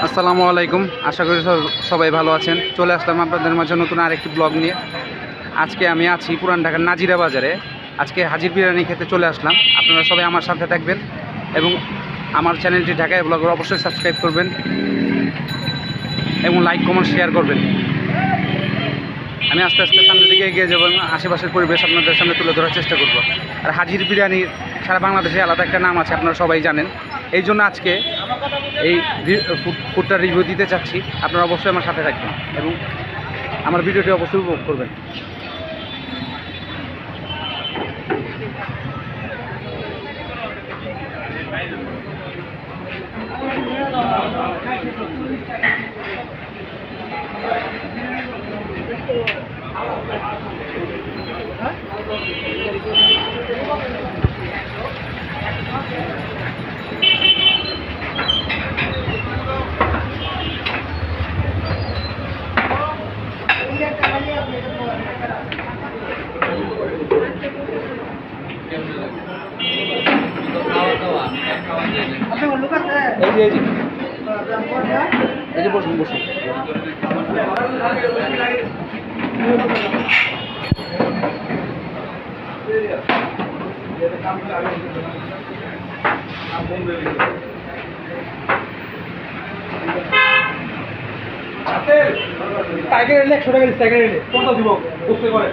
আসসালামু আলাইকুম। আশা করি সবাই ভালো আছেন। চলে আসলাম আপনাদের মাঝে নতুন আরেকটি ব্লগ নিয়ে। আজকে আমি আছি পুরান ঢাকার নাজিরা বাজারে। আজকে হাজির বিরিয়ানি খেতে চলে আসলাম। আপনারা সবাই আমার সাথে থাকবেন এবং আমার চ্যানেলটি ঢাকায় ব্লগের অবশ্যই সাবস্ক্রাইব করবেন এবং লাইক কমেন্ট শেয়ার করবেন। আমি আস্তে আস্তে সামনের দিকে এগিয়ে যাবো এবং আশেপাশের পরিবেশ আপনাদের সামনে তুলে ধরার চেষ্টা করব। আর হাজির বিরিয়ানির সারা বাংলাদেশে আলাদা একটা নাম আছে, আপনারা সবাই জানেন। এই জন্য আজকে এই ফুডটার রিভিউ দিতে চাচ্ছি। আপনারা অবশ্যই আমার সাথে থাকবেন এবং আমার ভিডিওটি অবশ্যই উপভোগ করবেন। এই যে বসুন বসুন। টাইগার এলে 100 টাকা টাইগার এলে কোনটা দিব বুঝতে পারে।